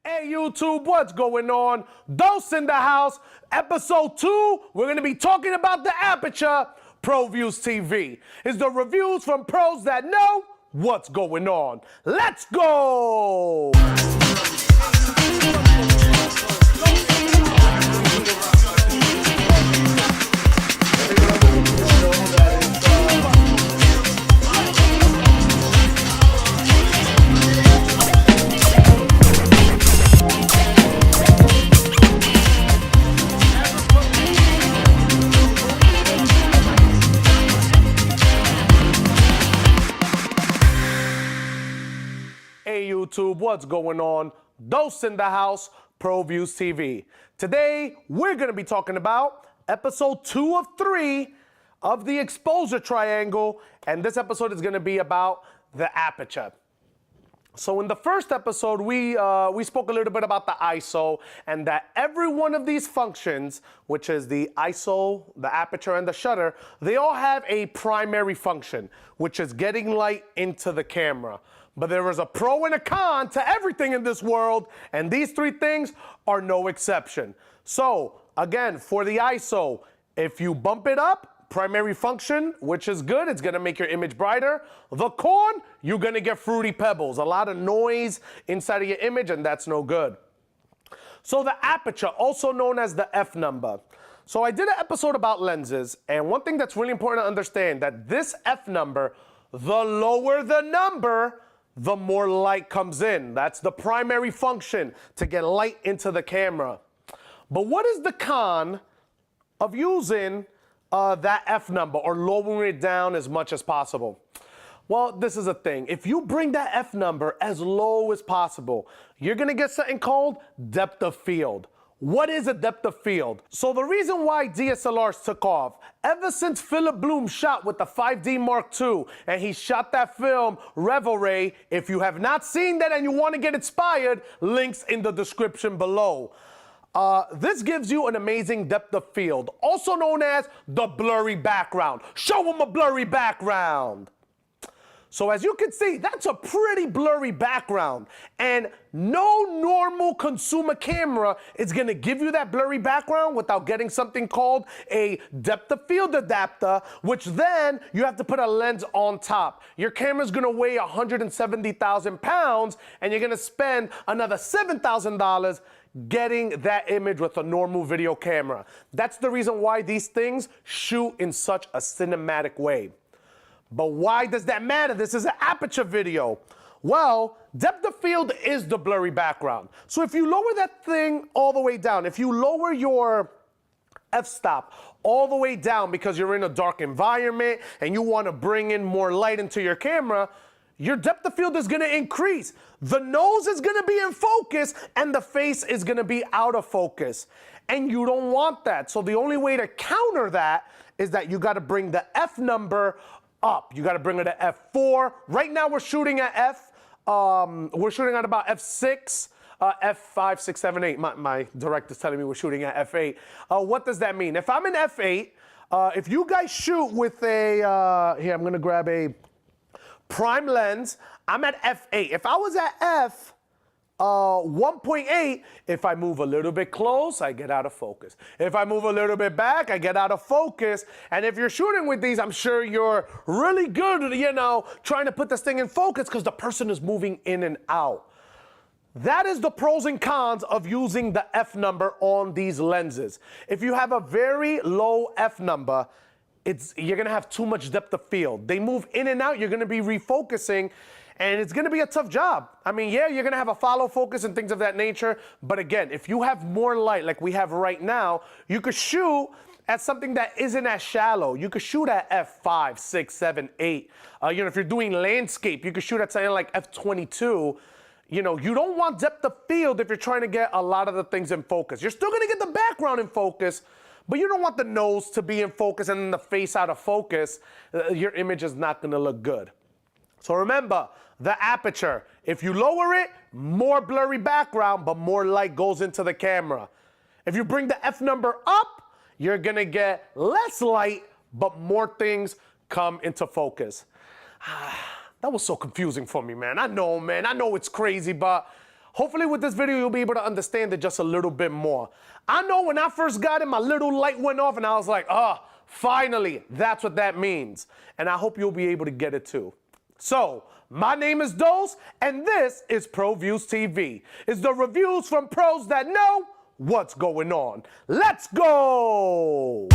Hey YouTube, what's going on? Dose in the house, episode 2. We're going to be talking about the Aperture ProviewsTV. It's the reviews from pros that know what's going on. Let's go! Hey YouTube, what's going on? Dose in the house, ProviewsTV. Today, we're going to be talking about episode 2 of 3 of the exposure triangle, and this episode is going to be about the aperture. So in the first episode, we spoke a little bit about the ISO and that every one of these functions, which is the ISO, the aperture, and the shutter, they all have a primary function, which is getting light into the camera. But there is a pro and a con to everything in this world, and these 3 things are no exception. So again, for the ISO, if you bump it up, primary function, which is good, it's gonna make your image brighter. The con, you're gonna get fruity pebbles, a lot of noise inside of your image, and that's no good. So the aperture, also known as the F number. So I did an episode about lenses, and one thing that's really important to understand, that this F number, the lower the number, the more light comes in. That's the primary function, to get light into the camera. But what is the con of using that F number or lowering it down as much as possible? Well, this is a thing. If you bring that F number as low as possible, you're gonna get something called depth of field. What is a depth of field? So the reason why DSLRs took off, ever since Philip Bloom shot with the 5D Mark II, and he shot that film, Revelry. If you have not seen that and you want to get inspired, links in the description below. This gives you an amazing depth of field, also known as the blurry background. Show them a blurry background. So as you can see, that's a pretty blurry background, and no normal consumer camera is gonna give you that blurry background without getting something called a depth of field adapter, which then you have to put a lens on top. Your camera's gonna weigh 170,000 pounds, and you're gonna spend another $7,000 getting that image with a normal video camera. That's the reason why these things shoot in such a cinematic way. But why does that matter? This is an aperture video. Well, depth of field is the blurry background. So if you lower that thing all the way down, if you lower your f-stop all the way down because you're in a dark environment and you want to bring in more light into your camera, your depth of field is going to increase. The nose is going to be in focus and the face is going to be out of focus. And you don't want that. So the only way to counter that is that you got to bring the F number up. You got to bring it to F4. Right now we're shooting at we're shooting at about F6, F5, 6, 7, 8. My director's telling me we're shooting at F8. What does that mean? If I'm in F8, if you guys shoot with a, here I'm going to grab a prime lens, I'm at F8. If I was at F1.8, if I move a little bit close, I get out of focus. If I move a little bit back, I get out of focus. And if you're shooting with these, I'm sure you're really good, you know, trying to put this thing in focus because the person is moving in and out. That is the pros and cons of using the F number on these lenses. If you have a very low F number, you're gonna have too much depth of field. They move in and out, you're gonna be refocusing, and it's gonna be a tough job. I mean, yeah, you're gonna have a follow focus and things of that nature, but again, if you have more light like we have right now, you could shoot at something that isn't as shallow. You could shoot at F5, 6, 7, 8. You know, if you're doing landscape, you could shoot at something like F22. You know, you don't want depth of field if you're trying to get a lot of the things in focus. You're still gonna get the background in focus, but you don't want the nose to be in focus and then the face out of focus. Your image is not gonna look good. So remember, the aperture, if you lower it, more blurry background, but more light goes into the camera. If you bring the F number up, you're gonna get less light, but more things come into focus. That was so confusing for me, man. I know it's crazy, but Hopefully with this video, you'll be able to understand it just a little bit more. I know when I first got it, my little light went off and I was like, finally, that's what that means. And I hope you'll be able to get it too. So, my name is Dose, and this is ProviewsTV. It's the reviews from pros that know what's going on. Let's go!